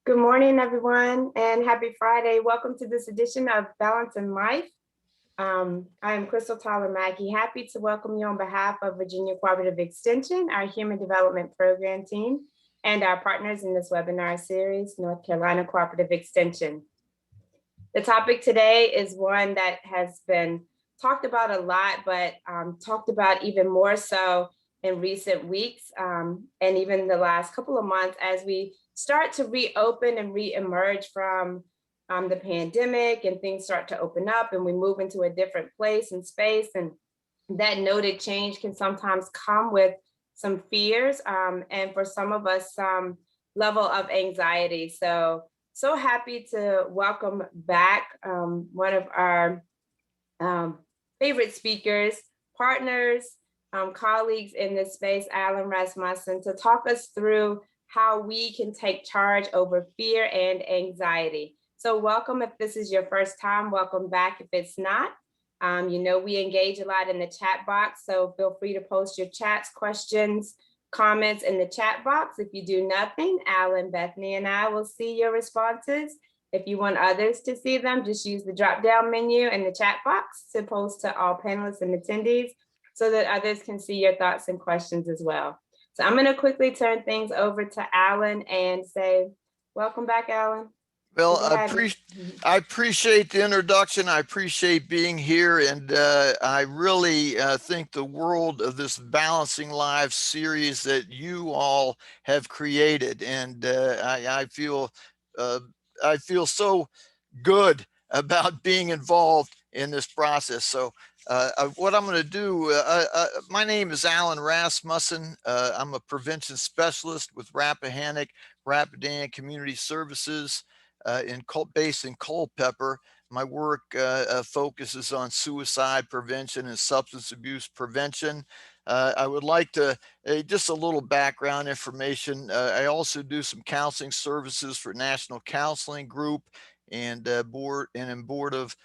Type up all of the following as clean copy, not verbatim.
Good morning, everyone, and happy Friday. Welcome to this edition of Balance in Life. I am Crystal Tyler Mackey, happy to welcome you on behalf of Virginia Cooperative Extension, our Human Development Program team, and our partners in this webinar series, North Carolina Cooperative Extension. The topic today is one that has been talked about a lot, but talked about even more so in recent weeks and even the last couple of months as we start to reopen and re-emerge from the pandemic and things start to open up and we move into a different place and space. And that noted change can sometimes come with some fears and for some of us, some level of anxiety. So happy to welcome back one of our favorite speakers, partners, colleagues in this space, Alan Rasmussen, to talk us through how we can take charge over fear and anxiety. So welcome if this is your first time, welcome back if it's not. You know, we engage a lot in the chat box, so feel free to post your chats, questions, comments in the chat box. If you do nothing, Alan, Bethany, and I will see your responses. If you want others to see them, just use the drop-down menu in the chat box to post to all panelists and attendees so that others can see your thoughts and questions as well. So I'm going to quickly turn things over to Alan and say, welcome back, Alan. Well, I appreciate the introduction. I appreciate being here. And I really think the world of this Balancing Lives series that you all have created. And I feel so good about being involved in this process. So what I'm going to do, my name is Alan Rasmussen. I'm a prevention specialist with Rappahannock Community Services. Based in Culpeper. My work focuses on suicide prevention and substance abuse prevention. I would like to, just a little background information. I also do some counseling services for National Counseling Group and board of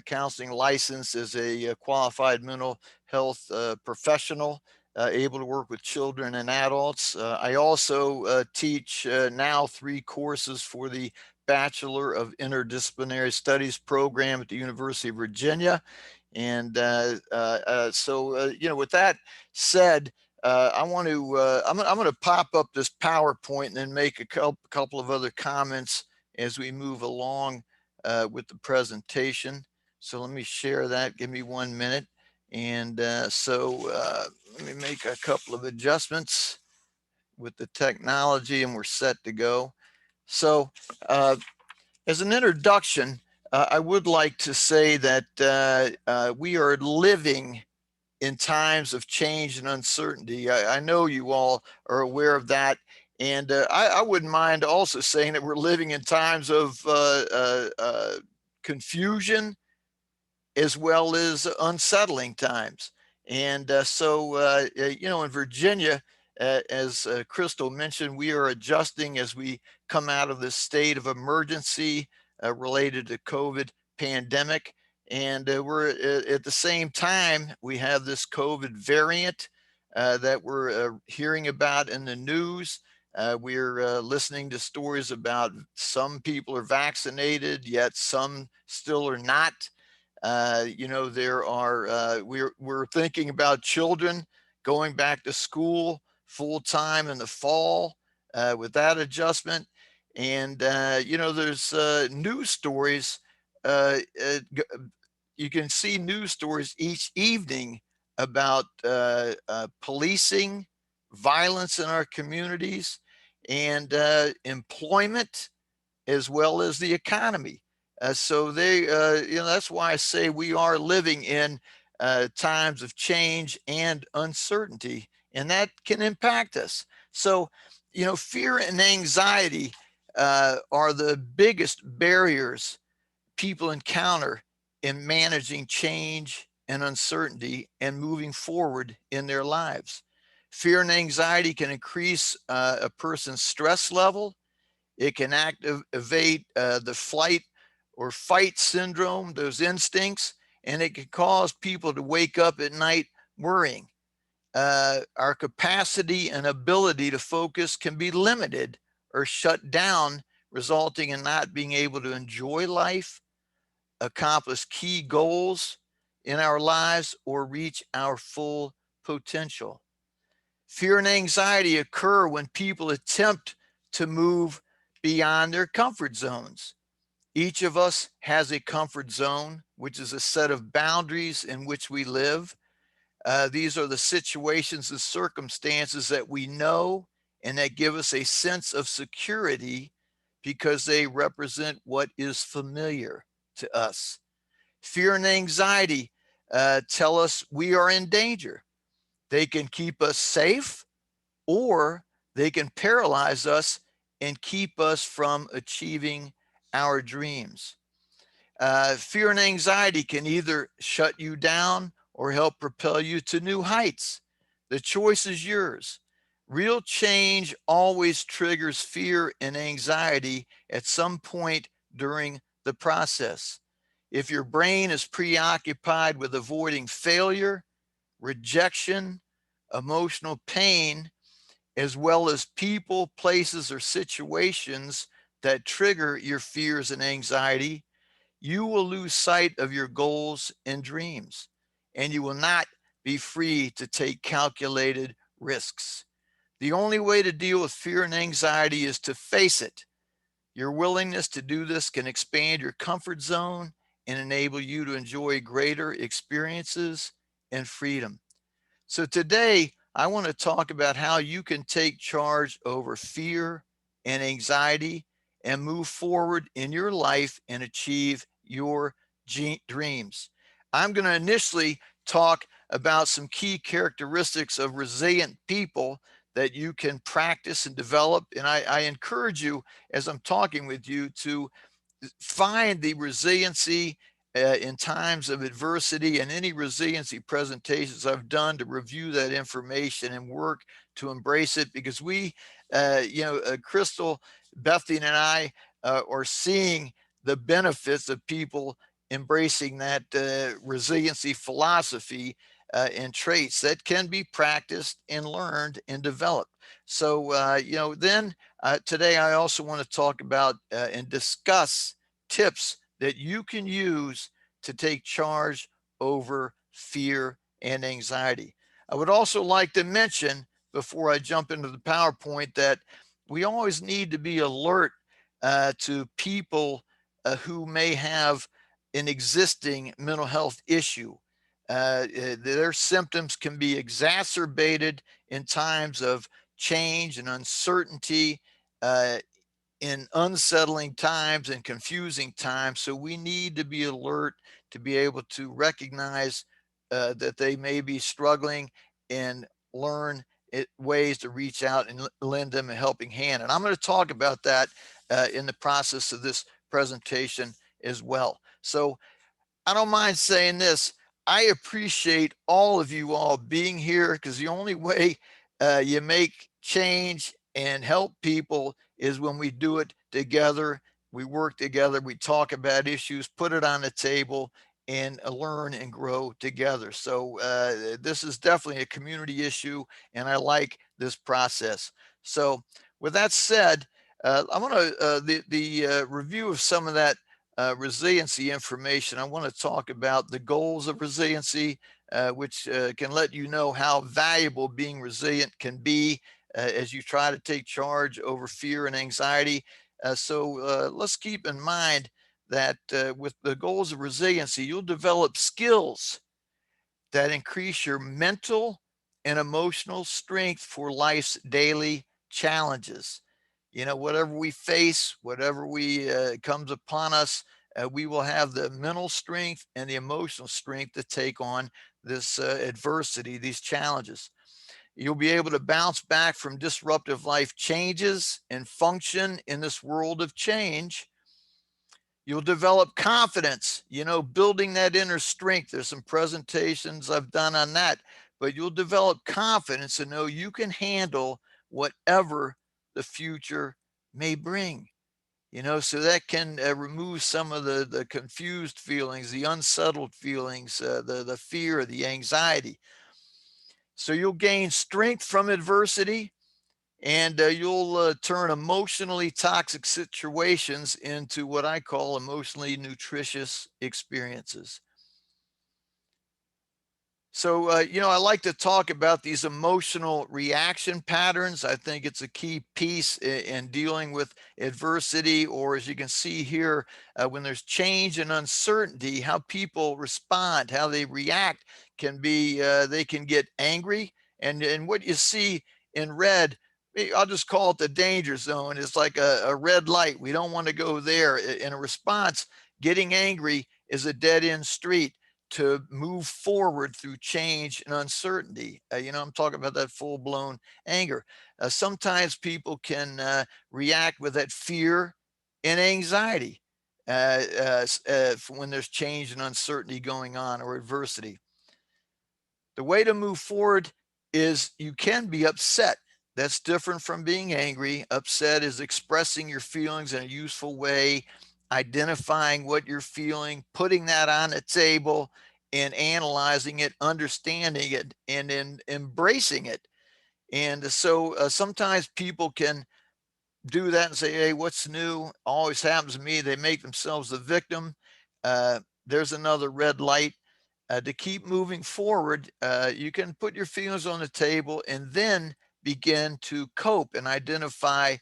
counseling license as a qualified mental health professional. Able to work with children and adults. I also teach now 3 courses for the Bachelor of Interdisciplinary Studies program at the University of Virginia. And you know, with that said, I'm going to pop up this PowerPoint and then make a couple of other comments as we move along with the presentation. So let me share that. Give me 1 minute. And let me make a couple of adjustments with the technology and we're set to go. So as an introduction, I would like to say that we are living in times of change and uncertainty. I know you all are aware of that. And I wouldn't mind also saying that we're living in times of confusion as well as unsettling times. And you know, in Virginia, as Crystal mentioned, we are adjusting as we come out of this state of emergency related to COVID pandemic. And we're at the same time, we have this COVID variant that we're hearing about in the news. We're listening to stories about some people are vaccinated, yet some still are not. You know, there are, we're thinking about children going back to school full time in the fall with that adjustment. And, you know, there's news stories. You can see news stories each evening about policing, violence in our communities, and employment, as well as the economy. So they, you know, that's why I say we are living in times of change and uncertainty, and that can impact us. So, you know, fear and anxiety are the biggest barriers people encounter in managing change and uncertainty and moving forward in their lives. Fear and anxiety can increase a person's stress level. It can activate the flight or fight syndrome, those instincts, and it can cause people to wake up at night worrying. Our capacity and ability to focus can be limited or shut down resulting in not being able to enjoy life, accomplish key goals in our lives, or reach our full potential. Fear and anxiety occur when people attempt to move beyond their comfort zones. Each of us has a comfort zone, which is a set of boundaries in which we live. These are the situations and circumstances that we know and that give us a sense of security because they represent what is familiar to us. Fear and anxiety tell us we are in danger. They can keep us safe, or they can paralyze us and keep us from achieving our dreams. Fear and anxiety can either shut you down or help propel you to new heights. The choice is yours. Real change always triggers fear and anxiety at some point during the process. If your brain is preoccupied with avoiding failure, rejection, emotional pain, as well as people, places, or situations that trigger your fears and anxiety, you will lose sight of your goals and dreams, and you will not be free to take calculated risks. The only way to deal with fear and anxiety is to face it. Your willingness to do this can expand your comfort zone and enable you to enjoy greater experiences and freedom. So today, I want to talk about how you can take charge over fear and anxiety and move forward in your life and achieve your dreams. I'm going to initially talk about some key characteristics of resilient people that you can practice and develop. And I encourage you, as I'm talking with you, to find the resiliency in times of adversity, and any resiliency presentations I've done to review that information and work to embrace it, because we, Crystal, Bethany, and I are seeing the benefits of people embracing that resiliency philosophy and traits that can be practiced and learned and developed. So, then today I also want to talk about and discuss tips that you can use to take charge over fear and anxiety. I would also like to mention, before I jump into the PowerPoint, that we always need to be alert to people who may have an existing mental health issue. Their symptoms can be exacerbated in times of change and uncertainty, in unsettling times and confusing times. So we need to be alert to be able to recognize that they may be struggling and learn ways to reach out and lend them a helping hand. And I'm going to talk about that in the process of this presentation as well. So I don't mind saying this. I appreciate all of you all being here, because the only way you make change and help people is when we do it together. We work together, we talk about issues, put it on the table, and learn and grow together. So this is definitely a community issue, and I like this process. So with that said, I want to the review of some of that resiliency information. I want to talk about the goals of resiliency, which can let you know how valuable being resilient can be as you try to take charge over fear and anxiety. So let's keep in mind that with the goals of resiliency, you'll develop skills that increase your mental and emotional strength for life's daily challenges. You know, whatever we face, whatever we comes upon us, we will have the mental strength and the emotional strength to take on this adversity, these challenges. You'll be able to bounce back from disruptive life changes and function in this world of change. You'll develop confidence, building that inner strength. There's some presentations I've done on that, but you'll develop confidence to know you can handle whatever the future may bring. So that can remove some of the confused feelings, the unsettled feelings, the fear, the anxiety. So you'll gain strength from adversity, and you'll turn emotionally toxic situations into what I call emotionally nutritious experiences. So, I like to talk about these emotional reaction patterns. I think it's a key piece in dealing with adversity, or as you can see here, when there's change and uncertainty, how people respond, how they react can be, they can get angry. And what you see in red, I'll just call it the danger zone. It's like a red light. We don't want to go there. In a response, getting angry is a dead end street to move forward through change and uncertainty. I'm talking about that full blown anger. Sometimes people can react with that fear and anxiety when there's change and uncertainty going on or adversity. The way to move forward is you can be upset. That's different from being angry. Upset is expressing your feelings in a useful way, identifying what you're feeling, putting that on the table, and analyzing it, understanding it, and then embracing it. And so sometimes people can do that and say, hey, what's new? Always happens to me. They make themselves the victim. There's another red light. To keep moving forward, you can put your feelings on the table and then begin to cope and identify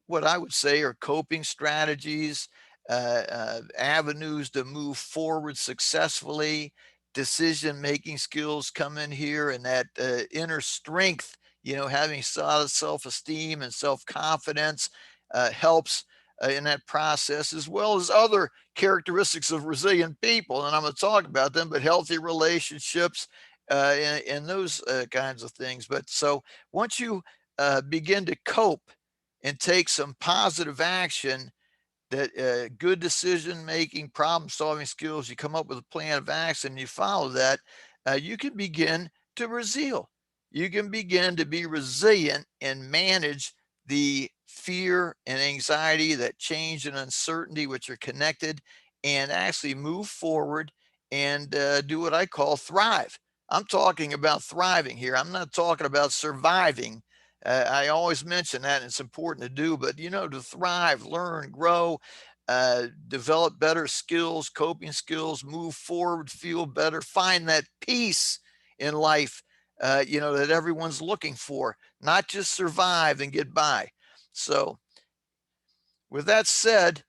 what I would say are coping strategies, avenues to move forward successfully. Decision making skills come in here, and that inner strength, having solid self esteem and self confidence helps in that process, as well as other characteristics of resilient people. And I'm going to talk about them, but healthy relationships and those kinds of things. But so once you begin to cope and take some positive action, that good decision making, problem solving skills, you come up with a plan of action, you follow that, you can begin to resil. You can begin to be resilient and manage the fear and anxiety, that change and uncertainty, which are connected, and actually move forward and do what I call thrive. I'm talking about thriving here. I'm not talking about surviving. I always mention that, and it's important to do, but to thrive, learn, grow, develop better skills, coping skills, move forward, feel better, find that peace in life, that everyone's looking for, not just survive and get by. So, with that said,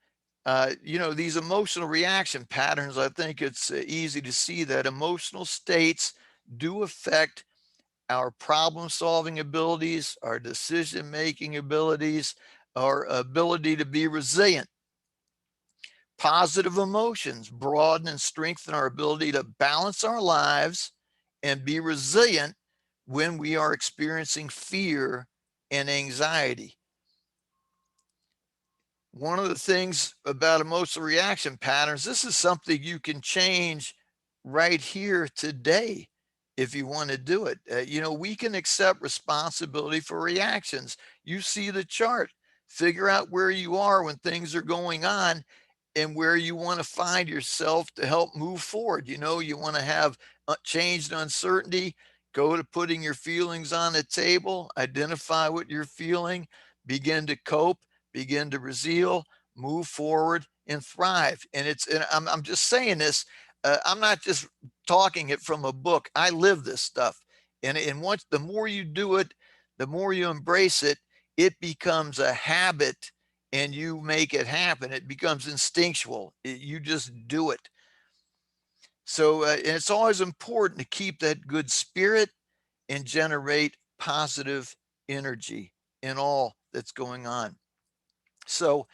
these emotional reaction patterns, I think it's easy to see that emotional states do affect our problem solving abilities, our decision making abilities, our ability to be resilient. Positive emotions broaden and strengthen our ability to balance our lives and be resilient when we are experiencing fear and anxiety. One of the things about emotional reaction patterns, this is something you can change right here today if you want to do it. We can accept responsibility for reactions. You see the chart, figure out where you are when things are going on and where you want to find yourself to help move forward. You want to have change and uncertainty, go to putting your feelings on the table, identify what you're feeling, begin to cope, begin to resil, move forward, and thrive. And I'm just saying this. I'm not just talking it from a book. I live this stuff, and once the more you do it, the more you embrace it, it becomes a habit, and you make it happen. It becomes instinctual. You just do it. So and it's always important to keep that good spirit and generate positive energy in all that's going on. So,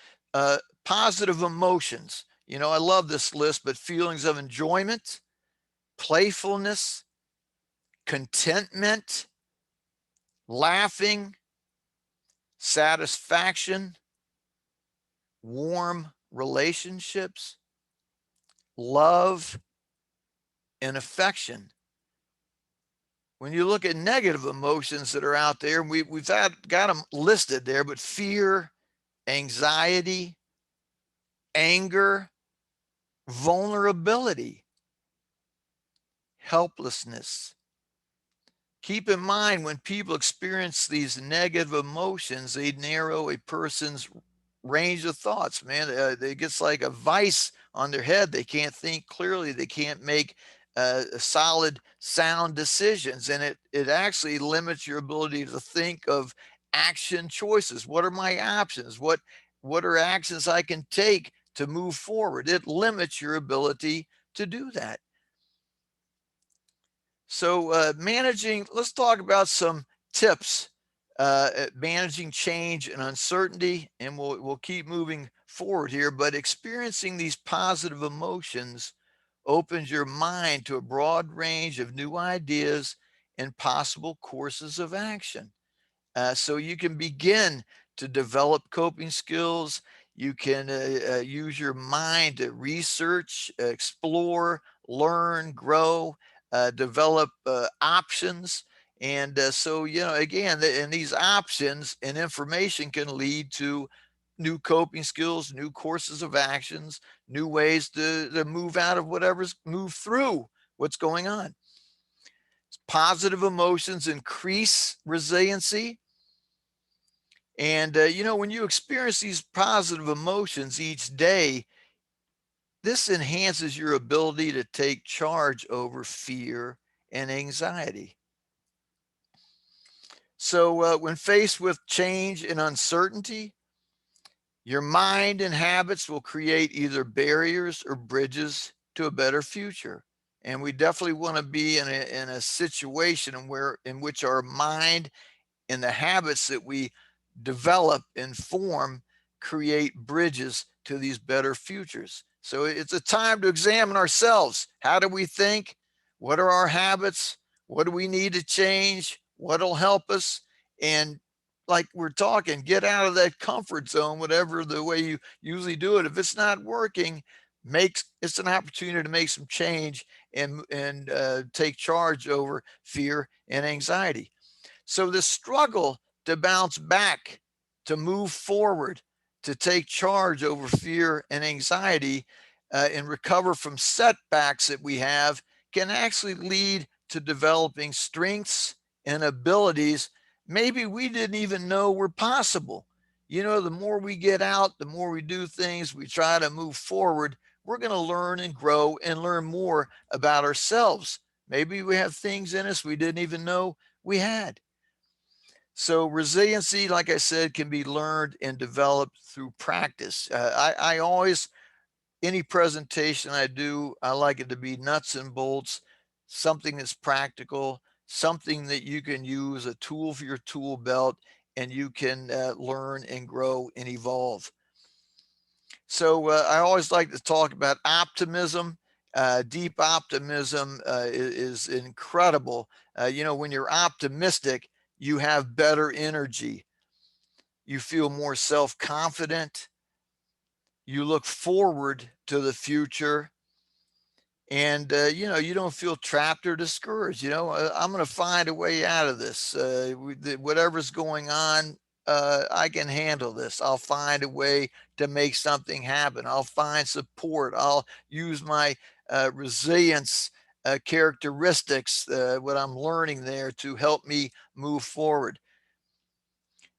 positive emotions. I love this list, but feelings of enjoyment, playfulness, contentment, laughing, satisfaction, warm relationships, love, and affection. When you look at negative emotions that are out there, we've got them listed there, but fear, anxiety, anger, vulnerability, helplessness, keep in mind when people experience these negative emotions, they narrow a person's range of thoughts, man. It gets like a vice on their head. They can't think clearly. They can't make solid, sound decisions. And it actually limits your ability to think of action choices. What are my options? What are actions I can take to move forward? It limits your ability to do that. So let's talk about some tips at managing change and uncertainty, and we'll keep moving forward here. But experiencing these positive emotions opens your mind to a broad range of new ideas and possible courses of action. So you can begin to develop coping skills. You can use your mind to research, explore, learn, grow, develop options. And so, again, and these options and information can lead to new coping skills, new courses of actions, new ways to move out of move through what's going on. Positive emotions increase resiliency. And, when you experience these positive emotions each day, this enhances your ability to take charge over fear and anxiety. So, when faced with change and uncertainty, your mind and habits will create either barriers or bridges to a better future. And we definitely want to be in a situation in which our mind and the habits that we develop and form create bridges to these better futures. So it's a time to examine ourselves. How do we think? What are our habits? What do we need to change? What'll help us? And like we're talking, get out of that comfort zone, whatever the way you usually do it. If it's not working, it's an opportunity to make some change and take charge over fear and anxiety. So the struggle to bounce back, to move forward, to take charge over fear and anxiety, and recover from setbacks that we have can actually lead to developing strengths and abilities maybe we didn't even know were possible. The more we get out, the more we do things, we try to move forward, we're going to learn and grow and learn more about ourselves. Maybe we have things in us we didn't even know we had. So resiliency, like I said, can be learned and developed through practice. I always, any presentation I do, I like it to be nuts and bolts, something that's practical, something that you can use, a tool for your tool belt, and you can learn and grow and evolve. So I always like to talk about optimism. Deep optimism is incredible. When you're optimistic, you have better energy. You feel more self-confident. You look forward to the future. And, you don't feel trapped or discouraged. I'm going to find a way out of this. Whatever's going on, I can handle this. I'll find a way to make something happen. I'll find support. I'll use my resilience characteristics, what I'm learning there, to help me move forward.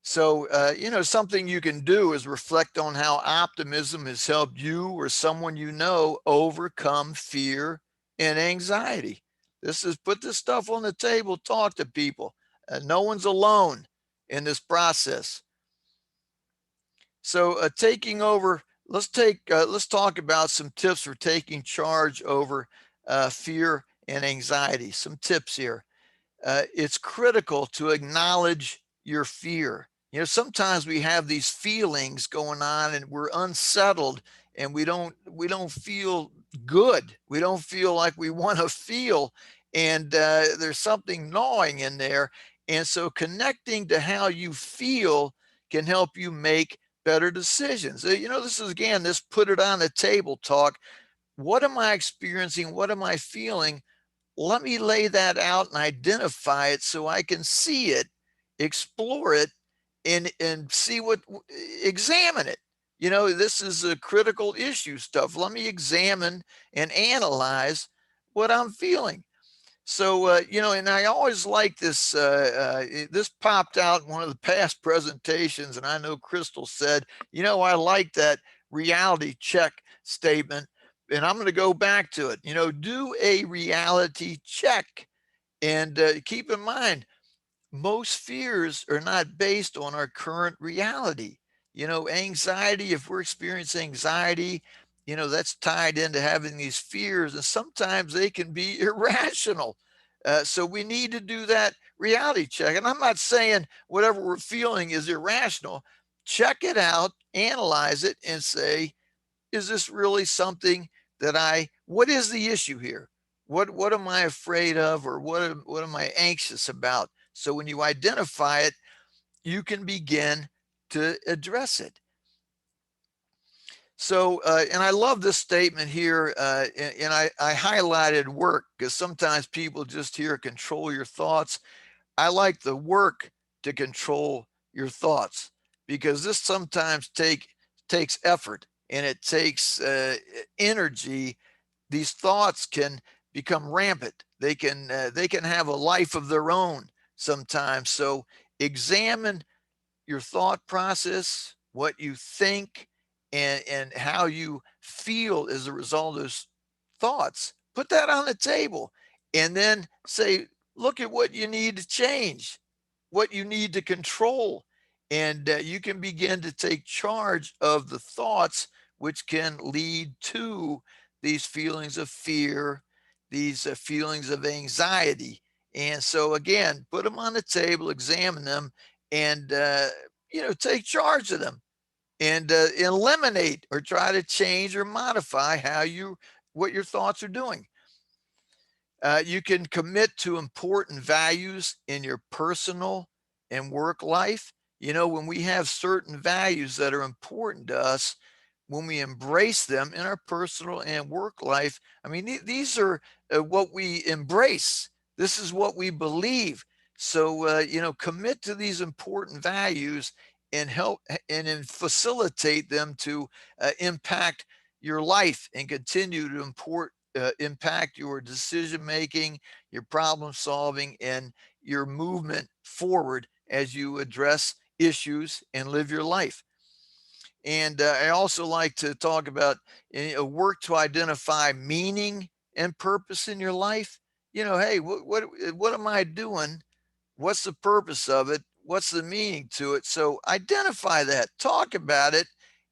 So, something you can do is reflect on how optimism has helped you or someone you know overcome fear and anxiety. This is Put this stuff on the table, talk to people. No one's alone in this process. So, taking over, let's talk about some tips for taking charge over fear and anxiety. Some tips here. It's critical to acknowledge your fear. Sometimes we have these feelings going on and we're unsettled and we don't feel good. We don't feel like we want to feel, and there's something gnawing in there. And so connecting to how you feel can help you make better decisions. This is, again, this put it on the table talk. What am I experiencing? What am I feeling? Let me lay that out and identify it so I can see it, explore it, and examine it. This is a critical issue stuff. Let me examine and analyze what I'm feeling. So, and I always like this, this popped out in one of the past presentations, and I know Crystal said, I like that reality check statement, and I'm going to go back to it. Do a reality check. And keep in mind, most fears are not based on our current reality. Anxiety, if we're experiencing anxiety, that's tied into having these fears, and sometimes they can be irrational. So we need to do that reality check. And I'm not saying whatever we're feeling is irrational. Check it out, analyze it, and say, is this really something what is the issue here? What am I afraid of, or what am I anxious about? So when you identify it, you can begin to address it. So, and I love this statement here, and I highlighted work because sometimes people just hear control your thoughts. I like the work to control your thoughts, because this sometimes takes effort, and it takes energy. These thoughts can become rampant. They can have a life of their own sometimes. So examine your thought process, what you think, and how you feel as a result of those thoughts. Put that on the table, and then say, look at what you need to change, what you need to control, and you can begin to take charge of the thoughts, which can lead to these feelings of fear, these feelings of anxiety. And so again, put them on the table, examine them, and take charge of them, and eliminate or try to change or modify what your thoughts are doing. You can commit to important values in your personal and work life. When we have certain values that are important to us, when we embrace them in our personal and work life, I mean, these are what we embrace. This is what we believe. So, commit to these important values and help and then facilitate them to impact your life and continue to impact your decision making, your problem solving, and your movement forward as you address issues and live your life. And I also like to talk about work to identify meaning and purpose in your life. Hey, what am I doing? What's the purpose of it? What's the meaning to it? So identify that, talk about it,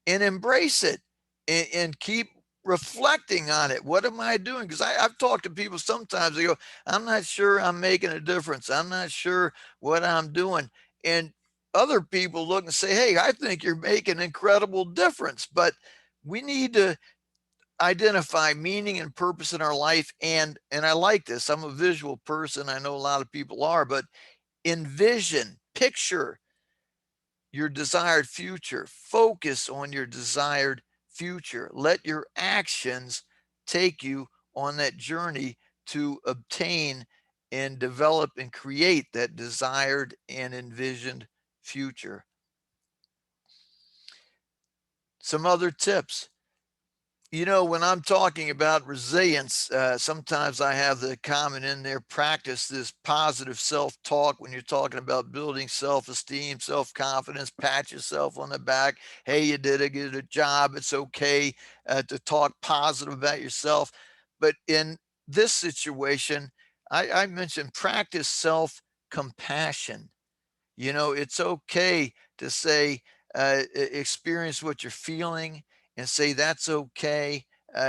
and embrace it, and keep reflecting on it. What am I doing? Because I've talked to people sometimes, they go, I'm not sure I'm making a difference. I'm not sure what I'm doing. And other people look and say, hey, I think you're making an incredible difference. But we need to identify meaning and purpose in our life. And I like this. I'm a visual person. I know a lot of people are, but envision, picture your desired future, focus on your desired future. Let your actions take you on that journey to obtain and develop and create that desired and envisioned future. Some other tips. When I'm talking about resilience, sometimes I have the comment in there, practice this positive self-talk when you're talking about building self-esteem, self-confidence, pat yourself on the back. Hey, you did a good job. It's okay to talk positive about yourself. But in this situation, I mentioned practice self-compassion. It's okay to say, experience what you're feeling and say, that's okay.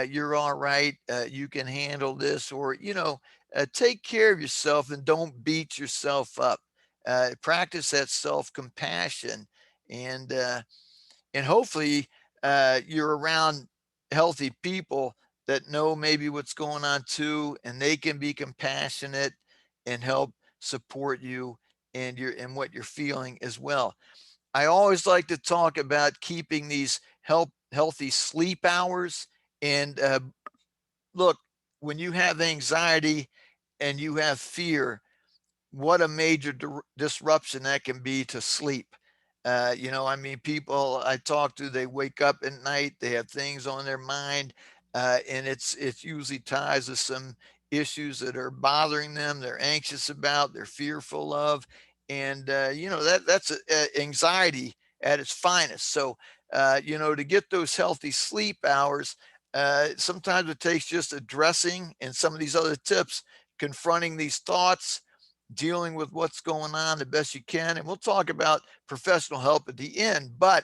You're all right. You can handle this, or, take care of yourself and don't beat yourself up. Practice that self compassion, and, and hopefully you're around healthy people that know maybe what's going on too, and they can be compassionate and help support you and what you're feeling as well. I always like to talk about keeping these healthy sleep hours. And look, when you have anxiety and you have fear, what a major disruption that can be to sleep. I mean, people I talk to, they wake up at night, they have things on their mind, and it's usually ties to some issues that are bothering them, they're anxious about, they're fearful of. And, that's anxiety at its finest. So, to get those healthy sleep hours, sometimes it takes just addressing and some of these other tips, confronting these thoughts, dealing with what's going on the best you can. And we'll talk about professional help at the end, but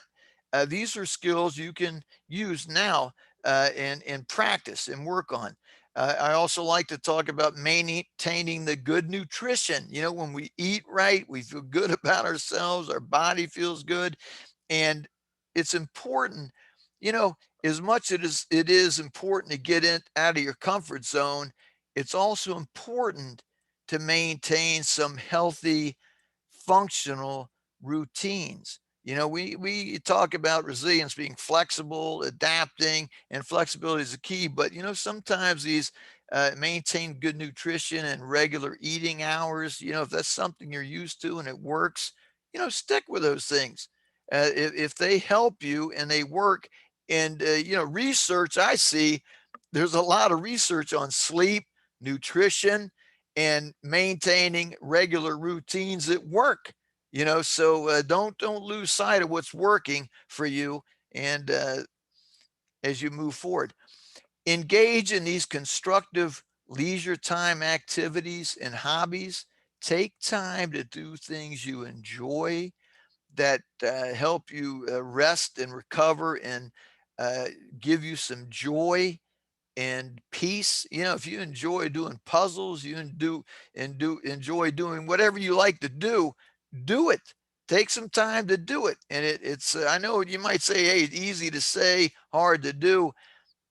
these are skills you can use now and practice and work on. I also like to talk about maintaining the good nutrition. When we eat right, we feel good about ourselves, our body feels good. And it's important, you know, as much it is important to get in out of your comfort zone, it's also important to maintain some healthy, functional routines. We talk about resilience being flexible, adapting, and flexibility is the key. But sometimes these maintain good nutrition and regular eating hours. If that's something you're used to and it works, stick with those things. If they help you and they work, and research I see, there's a lot of research on sleep, nutrition, and maintaining regular routines that work. So don't lose sight of what's working for you. And as you move forward, engage in these constructive leisure time activities and hobbies. Take time to do things you enjoy that help you rest and recover and uh, give you some joy and peace. If you enjoy doing puzzles, you enjoy doing whatever you like to do, do it. Take some time to do it. And it's I know you might say, hey, it's easy to say, hard to do.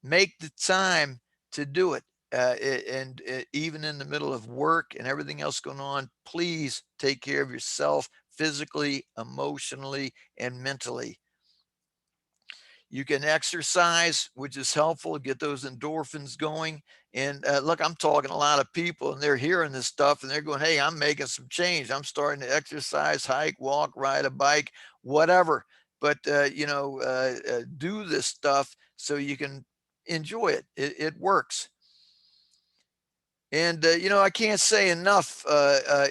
Make the time to do it. And even in the middle of work and everything else going on, please take care of yourself physically, emotionally, and mentally. You can exercise, which is helpful, get those endorphins going. And look, I'm talking to a lot of people and they're hearing this stuff and they're going, hey, I'm making some change. I'm starting to exercise, hike, walk, ride a bike, whatever. But, do this stuff so you can enjoy it. It works. And, I can't say enough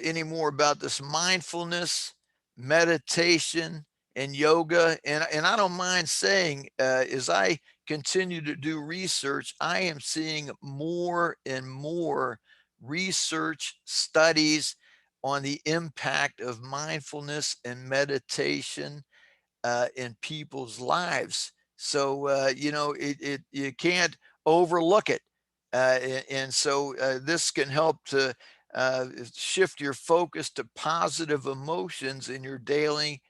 anymore about this mindfulness, meditation, and yoga. And I don't mind saying, as I continue to do research, I am seeing more and more research studies on the impact of mindfulness and meditation in people's lives. So you can't overlook it, and so this can help to shift your focus to positive emotions in your daily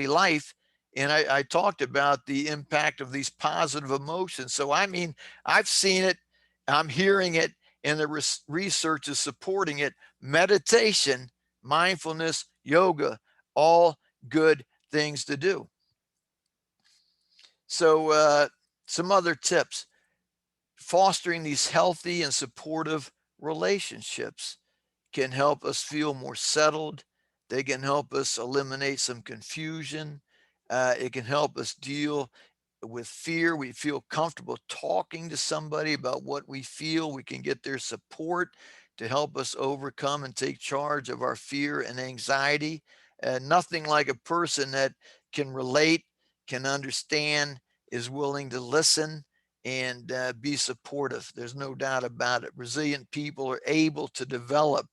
life. And I talked about the impact of these positive emotions. So I mean, I've seen it, I'm hearing it, and the research is supporting it. Meditation, mindfulness, yoga, all good things to do. So, some other tips: fostering these healthy and supportive relationships can help us feel more settled. They can help us eliminate some confusion. It can help us deal with fear. We feel comfortable talking to somebody about what we feel. We can get their support to help us overcome and take charge of our fear and anxiety. Nothing like a person that can relate, can understand, is willing to listen and be supportive. There's no doubt about it. Resilient people are able to develop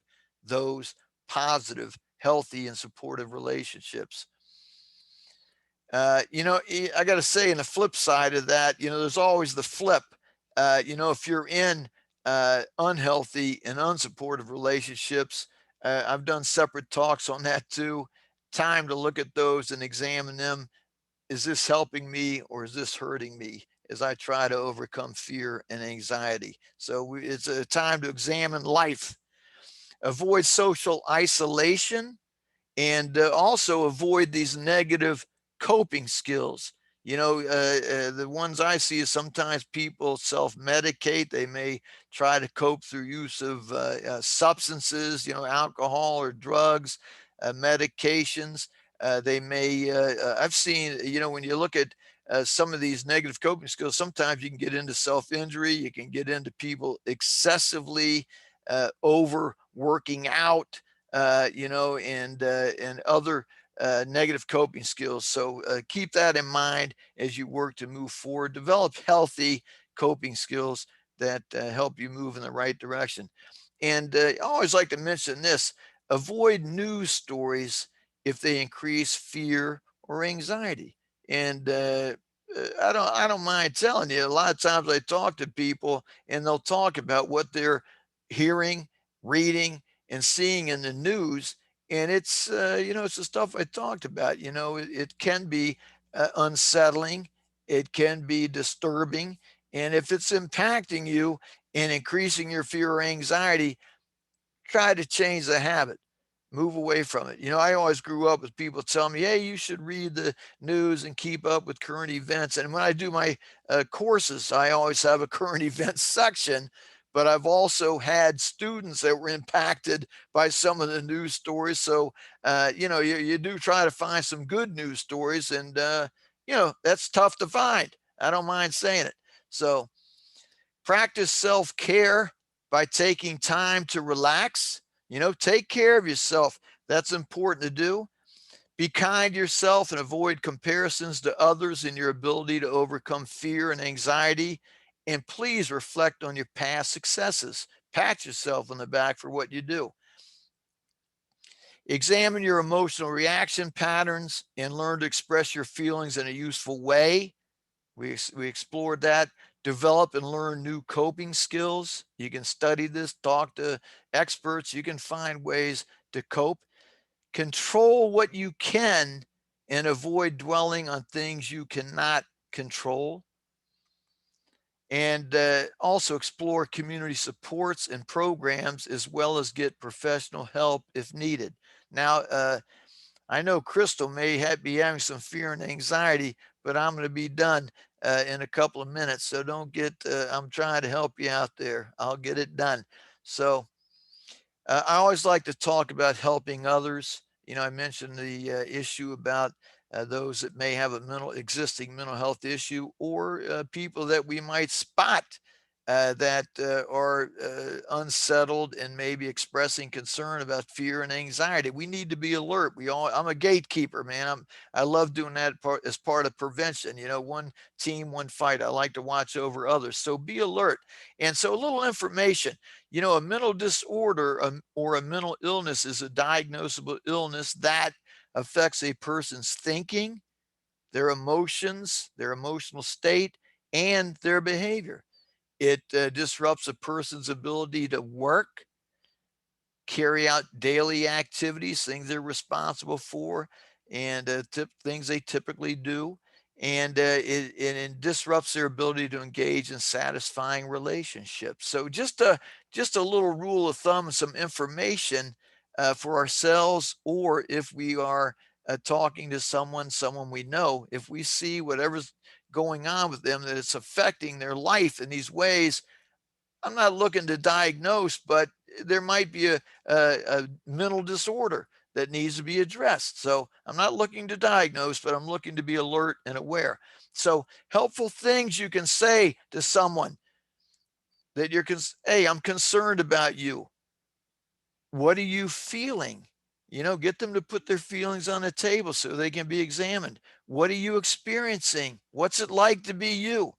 those positive, healthy, and supportive relationships. I got to say, in the flip side of that, there's always the flip. If you're in unhealthy and unsupportive relationships, I've done separate talks on that too. Time to look at those and examine them. Is this helping me or is this hurting me as I try to overcome fear and anxiety? So it's a time to examine life. Avoid social isolation, and also avoid these negative coping skills. The ones I see is sometimes people self-medicate. They may try to cope through use of substances, alcohol or drugs, medications. They may, I've seen, when you look at some of these negative coping skills, sometimes you can get into self-injury. You can get into people excessively over working out, and other negative coping skills. So keep that in mind as you work to move forward. Develop healthy coping skills that help you move in the right direction. And I always like to mention this: avoid news stories if they increase fear or anxiety. And I don't mind telling you, a lot of times I talk to people and they'll talk about what they're hearing, reading, and seeing in the news. And it's the stuff I talked about. It can be unsettling, it can be disturbing. And if it's impacting you and increasing your fear or anxiety, try to change the habit. Move away from it. I always grew up with people telling me, hey, you should read the news and keep up with current events. And when I do my courses, I always have a current events section. But I've also had students that were impacted by some of the news stories. So, you do try to find some good news stories. And, that's tough to find. I don't mind saying it. So, practice self-care by taking time to relax. Take care of yourself. That's important to do. Be kind to yourself and avoid comparisons to others in your ability to overcome fear and anxiety. And please reflect on your past successes. Pat yourself on the back for what you do. Examine your emotional reaction patterns and learn to express your feelings in a useful way. We explored that. Develop and learn new coping skills. You can study this, talk to experts. You can find ways to cope. Control what you can and avoid dwelling on things you cannot control. And also explore community supports and programs, as well as get professional help if needed. Now, I know Crystal may be having some fear and anxiety, but I'm going to be done in a couple of minutes. So don't I'm trying to help you out there. I'll get it done. So I always like to talk about helping others. I mentioned the issue about those that may have a existing mental health issue, or people that we might spot that are unsettled and maybe expressing concern about fear and anxiety. We need to be alert. I'm a gatekeeper, man. I love doing that as part of prevention. One team, one fight. I like to watch over others. So be alert. And so a little information. A mental disorder or a mental illness is a diagnosable illness that affects a person's thinking, their emotions, their emotional state, and their behavior. It disrupts a person's ability to work, carry out daily activities, things they're responsible for, and things they typically do. And it disrupts their ability to engage in satisfying relationships. So just a little rule of thumb, some information for ourselves, or if we are talking to someone we know, if we see whatever's going on with them, that it's affecting their life in these ways. I'm not looking to diagnose, but there might be a mental disorder that needs to be addressed. So I'm not looking to diagnose, but I'm looking to be alert and aware. So helpful things you can say to someone that hey, I'm concerned about you. What are you feeling? Get them to put their feelings on the table so they can be examined. What are you experiencing? What's it like to be you?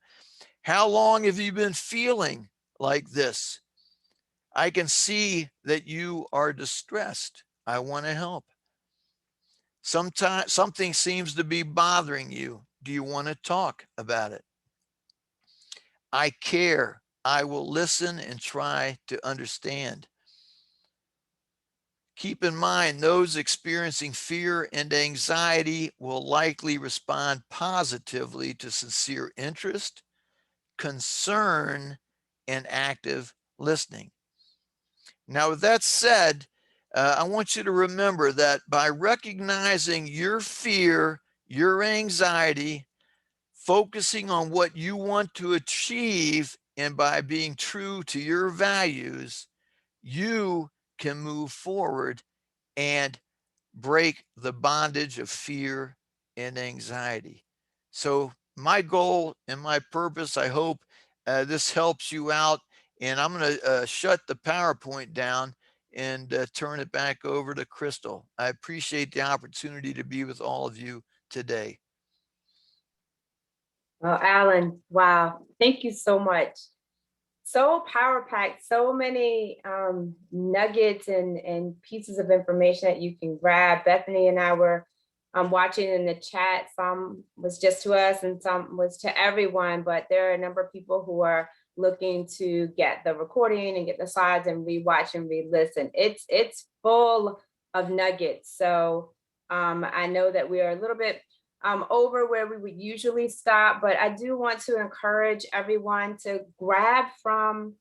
How long have you been feeling like this? I can see that you are distressed. I want to help. Sometimes something seems to be bothering you. Do you want to talk about it? I care. I will listen and try to understand. Keep in mind, those experiencing fear and anxiety will likely respond positively to sincere interest, concern, and active listening. Now, with that said, I want you to remember that by recognizing your fear, your anxiety, focusing on what you want to achieve, and by being true to your values, you can move forward and break the bondage of fear and anxiety. So my goal and my purpose, I hope this helps you out. And I'm going to shut the PowerPoint down and turn it back over to Crystal. I appreciate the opportunity to be with all of you today. Well, Alan, wow, thank you so much. So power packed, so many nuggets and pieces of information that you can grab. Bethany and I were watching in the chat. Some was just to us and some was to everyone, but there are a number of people who are looking to get the recording and get the slides and rewatch and re-listen. It's full of nuggets. So I know that we are a little bit over where we would usually stop, but I do want to encourage everyone to grab from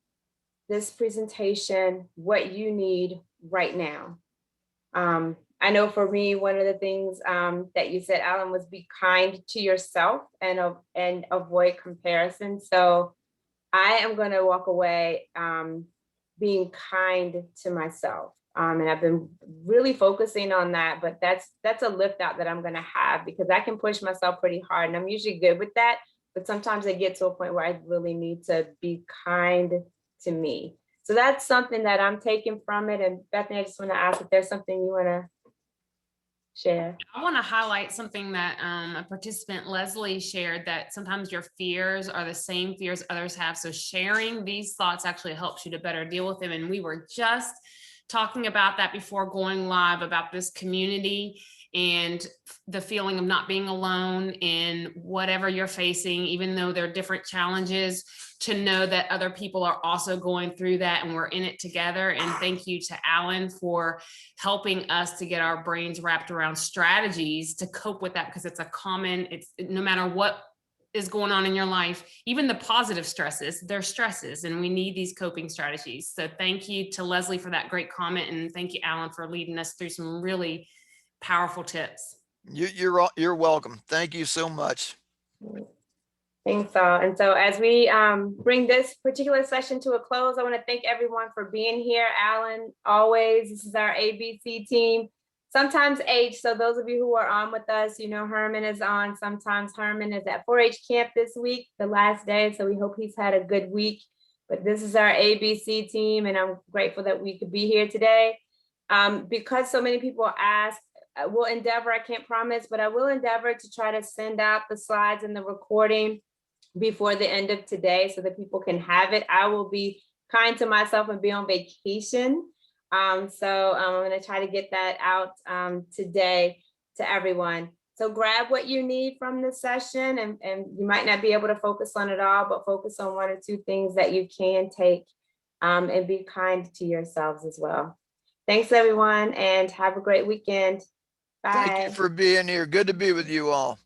this presentation what you need right now. I know for me, one of the things that you said, Alan, was be kind to yourself and avoid comparison. So I am going to walk away being kind to myself. And I've been really focusing on that, but that's a lift out that I'm going to have because I can push myself pretty hard and I'm usually good with that. But sometimes I get to a point where I really need to be kind to me. So that's something that I'm taking from it. And Bethany, I just want to ask if there's something you want to share. I want to highlight something that a participant, Leslie, shared, that sometimes your fears are the same fears others have. So sharing these thoughts actually helps you to better deal with them. And we were just talking about that before going live, about this community and the feeling of not being alone in whatever you're facing, even though there are different challenges, to know that other people are also going through that and we're in it together. And thank you to Alan for helping us to get our brains wrapped around strategies to cope with that, because it's a common, it's no matter what is going on in your life, even the positive stresses, they're stresses, and we need these coping strategies. So thank you to Leslie for that great comment. And thank you, Alan, for leading us through some really powerful tips. You're welcome. Thank you so much. Thanks all. And so as we bring this particular session to a close, I want to thank everyone for being here. Alan, always, this is our ABC team. Sometimes H, so those of you who are on with us, you know Herman is on. Sometimes Herman is at 4-H camp this week, the last day, so we hope he's had a good week. But this is our ABC team, and I'm grateful that we could be here today. Because so many people asked, we'll endeavor, I can't promise, but I will endeavor to try to send out the slides and the recording before the end of today so that people can have it. I will be kind to myself and be on vacation. So I'm going to try to get that out today to everyone. So grab what you need from this session, and you might not be able to focus on it all, but focus on one or two things that you can take, and be kind to yourselves as well. Thanks everyone, and have a great weekend. Bye. Thank you for being here. Good to be with you all.